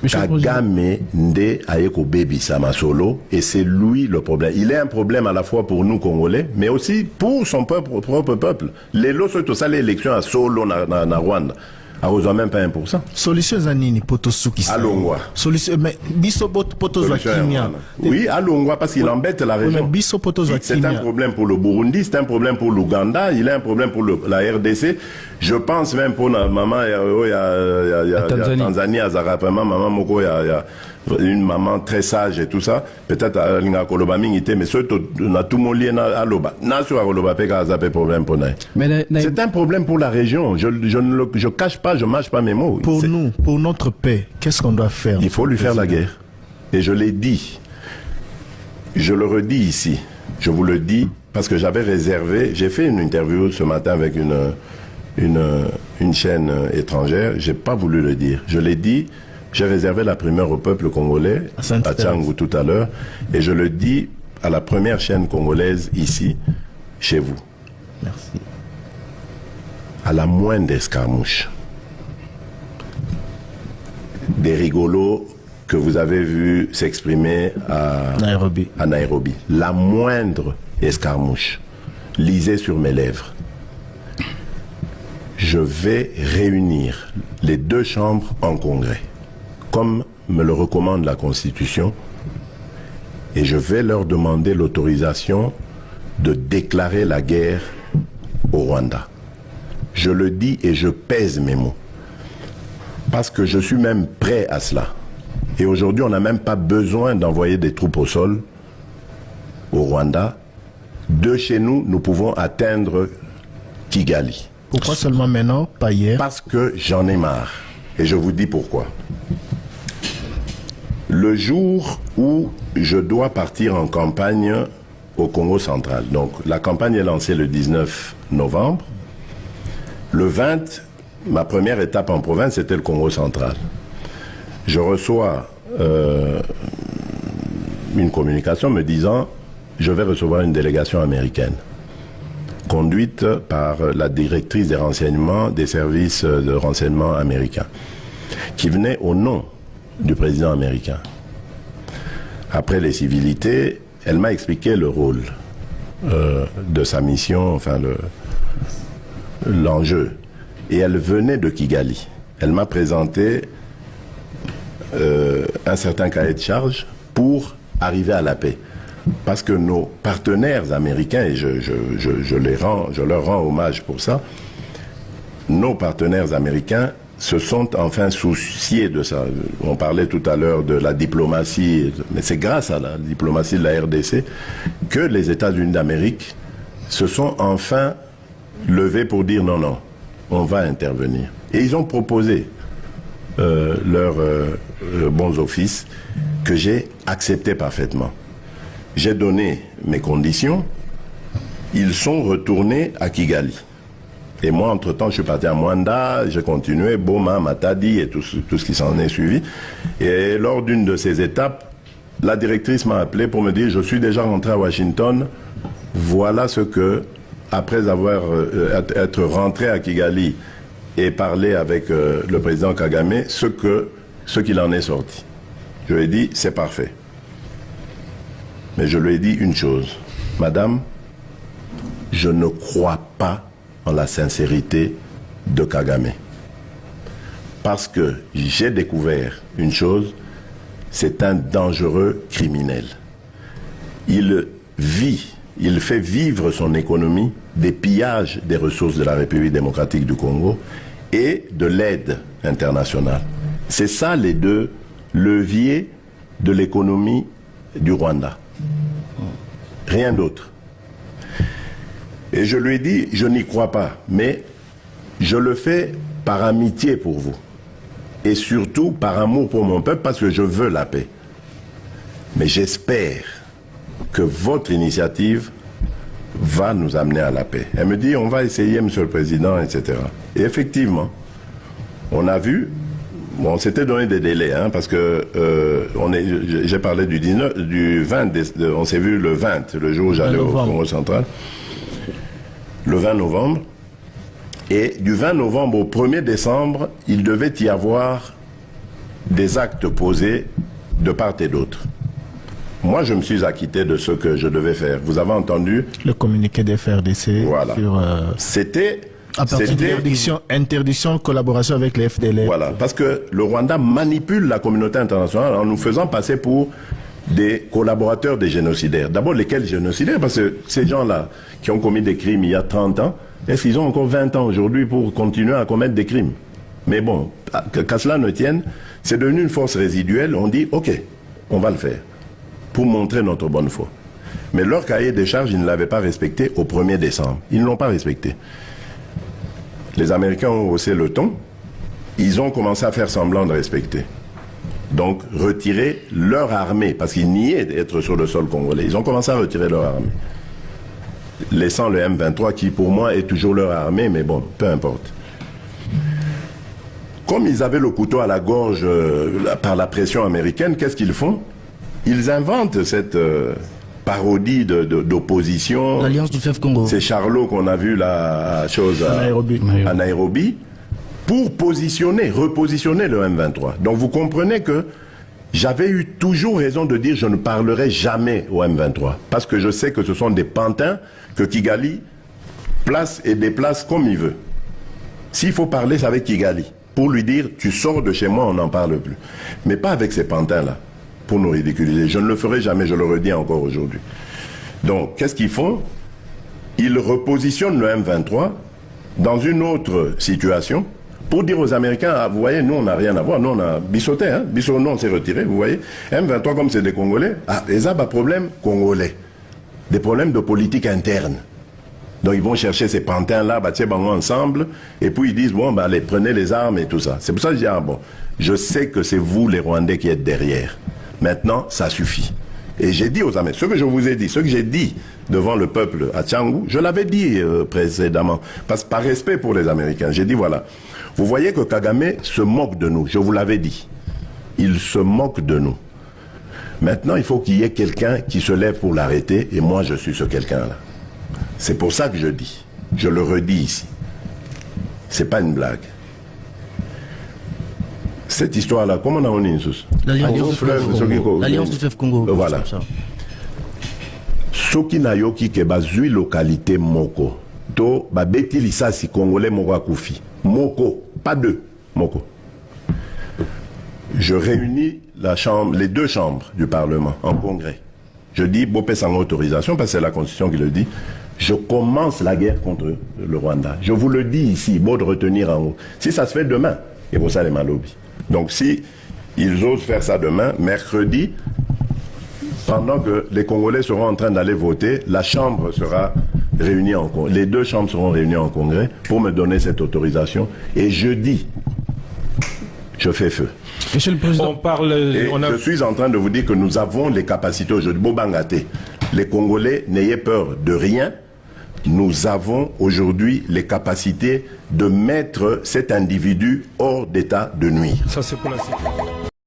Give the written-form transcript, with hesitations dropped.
Kagame nde ayeko baby Samasolo, et c'est lui le problème. Il est un problème à la fois pour nous Congolais, mais aussi pour son propre peuple. Les lots sont tous les élections à Solo na Rwanda. A besoin même pas 1%. Solution zanini potosuki. Alongwa. Solution mais biso potozwa kimia. Oui, Alongwa parce qu'il embête la région. Mais biso potozwa kimia. C'est un problème pour le Burundi, c'est un problème pour l'Ouganda, il a un problème pour la RDC. Je pense même pour la maman il y a Tanzanie à Zarapema, maman moko il y a une maman très sage et tout ça. Peut-être à Linga Koloba Mingité, mais surtout na tout mon lien à Loba. Na sur Koloba peka zape problème pour naï. C'est un problème pour la région. Je cache pas, je mâche pas mes mots. Pour nous, pour notre paix, qu'est-ce qu'on doit faire? Il faut lui faire la guerre. Et je l'ai dit. Je le redis ici. Je vous le dis parce que j'avais réservé. J'ai fait une interview ce matin avec une chaîne étrangère. J'ai pas voulu le dire. Je l'ai dit. J'ai réservé la primeur au peuple congolais, à Tchangou tout à l'heure, et je le dis à la première chaîne congolaise ici, chez vous. Merci. À la moindre escarmouche, des rigolos que vous avez vus s'exprimer à Nairobi, la moindre escarmouche, lisez sur mes lèvres. Je vais réunir les deux chambres en congrès, comme me le recommande la Constitution, et je vais leur demander l'autorisation de déclarer la guerre au Rwanda. Je le dis et je pèse mes mots, parce que je suis même prêt à cela. Et aujourd'hui, on n'a même pas besoin d'envoyer des troupes au sol au Rwanda. De chez nous, nous pouvons atteindre Kigali. Pourquoi seulement maintenant, pas hier? Parce que j'en ai marre. Et je vous dis pourquoi. Le jour où je dois partir en campagne au Congo central, donc la campagne est lancée le 19 novembre, le 20, ma première étape en province, c'était le Congo central. Je reçois une communication me disant « Je vais recevoir une délégation américaine » conduite par la directrice des renseignements des services de renseignement américains, qui venait au nom du président américain. Après les civilités, elle m'a expliqué le rôle de sa mission, enfin l'enjeu. Et elle venait de Kigali. Elle m'a présenté un certain cahier de charge pour arriver à la paix. Parce que nos partenaires américains, et je leur rends hommage pour ça, nos partenaires américains se sont enfin souciés de ça. On parlait tout à l'heure de la diplomatie, mais c'est grâce à la diplomatie de la RDC que les États-Unis d'Amérique se sont enfin levés pour dire non, non, on va intervenir. Et ils ont proposé leurs bons offices que j'ai accepté parfaitement. J'ai donné mes conditions, ils sont retournés à Kigali. Et moi, entre-temps, je suis parti à Mwanda, j'ai continué, Boma, Matadi et tout ce qui s'en est suivi. Et lors d'une de ces étapes, la directrice m'a appelé pour me dire « Je suis déjà rentré à Washington, voilà ce que, après être rentré à Kigali et parler avec le président Kagame, ce qu'il en est sorti. » Je lui ai dit « C'est parfait. » Mais je lui ai dit une chose, « Madame, je ne crois pas en la sincérité de Kagame. Parce que j'ai découvert une chose, c'est un dangereux criminel. Il fait vivre son économie des pillages des ressources de la République démocratique du Congo et de l'aide internationale. C'est ça les deux leviers de l'économie du Rwanda. Rien d'autre. Et je lui ai dit, je n'y crois pas, mais je le fais par amitié pour vous. Et surtout par amour pour mon peuple, parce que je veux la paix. Mais j'espère que votre initiative va nous amener à la paix. Elle me dit, on va essayer, Monsieur le Président, etc. Et effectivement, on a vu, bon, on s'était donné des délais, hein, parce que j'ai parlé du 20, on s'est vu le 20, le jour où j'allais au Congo central. Le 20 novembre, et du 20 novembre au 1er décembre, il devait y avoir des actes posés de part et d'autre. Moi, je me suis acquitté de ce que je devais faire. Vous avez entendu Le communiqué des FRDC Voilà. sur C'était interdiction de collaboration avec les FDLR. Voilà, parce que le Rwanda manipule la communauté internationale en nous faisant passer pour des collaborateurs des génocidaires. D'abord, lesquels génocidaires? Parce que ces gens-là qui ont commis des crimes il y a 30 ans, est-ce qu'ils ont encore 20 ans aujourd'hui pour continuer à commettre des crimes? Mais bon, qu'à cela ne tienne, c'est devenu une force résiduelle. On dit, OK, on va le faire pour montrer notre bonne foi. Mais leur cahier des charges, ils ne l'avaient pas respecté au 1er décembre. Ils ne l'ont pas respecté. Les Américains ont haussé le ton. Ils ont commencé à faire semblant de respecter. Donc, retirer leur armée, parce qu'ils niaient d'être sur le sol congolais. Ils ont commencé à retirer leur armée. Laissant le M23, qui pour moi est toujours leur armée, mais bon, peu importe. Comme ils avaient le couteau à la gorge par la pression américaine, qu'est-ce qu'ils font? Ils inventent cette parodie d'opposition. L'Alliance du fleuve Congo. C'est Charlot qu'on a vu la chose à Nairobi, pour repositionner le M23. Donc vous comprenez que j'avais eu toujours raison de dire je ne parlerai jamais au M23. Parce que je sais que ce sont des pantins que Kigali place et déplace comme il veut. S'il faut parler, c'est avec Kigali. Pour lui dire, tu sors de chez moi, on n'en parle plus. Mais pas avec ces pantins-là, pour nous ridiculiser. Je ne le ferai jamais, je le redis encore aujourd'hui. Donc, qu'est-ce qu'ils font? Ils repositionnent le M23 dans une autre situation pour dire aux Américains, ah, vous voyez, nous, on n'a rien à voir. Nous, on a bissoté, hein. Bissot, nous, on s'est retiré, vous voyez. M23, comme c'est des Congolais, ah, ils ont un problème congolais. Des problèmes de politique interne. Donc ils vont chercher ces pantins-là, ensemble, et puis ils disent, bon, bah, allez, prenez les armes et tout ça. C'est pour ça que je dis, ah bon, je sais que c'est vous, les Rwandais, qui êtes derrière. Maintenant, ça suffit. Et j'ai dit aux Américains, ce que je vous ai dit, ce que j'ai dit devant le peuple à Tchangou, je l'avais dit précédemment, parce que par respect pour les Américains, j'ai dit, voilà, vous voyez que Kagame se moque de nous, je vous l'avais dit. Il se moque de nous. Maintenant, il faut qu'il y ait quelqu'un qui se lève pour l'arrêter, et moi, je suis ce quelqu'un-là. C'est pour ça que je dis, je le redis ici, c'est pas une blague. Cette histoire-là, comment on a dit? L'Alliance du fleuve Congo. Voilà. Soki na yoki ke bazui localité moko, to babeti lisasi congolais moko akufi. Moko, pas deux, moko. Je réunis les deux chambres du Parlement en congrès. Je dis, Bopé sans autorisation, parce que c'est la Constitution qui le dit. Je commence la guerre contre le Rwanda. Je vous le dis ici, beau de retenir en haut. Si ça se fait demain, et pour ça les malobis. Donc si ils osent faire ça demain, mercredi, pendant que les Congolais seront en train d'aller voter, la Chambre sera réunie en congrès. Les deux chambres seront réunies en congrès pour me donner cette autorisation. Et jeudi, je fais feu. Monsieur le Président, je suis en train de vous dire que nous avons les capacités aujourd'hui. Bobangate, les Congolais, n'ayez peur de rien. Nous avons aujourd'hui les capacités de mettre cet individu hors d'état de nuire. Ça c'est pour la sécurité.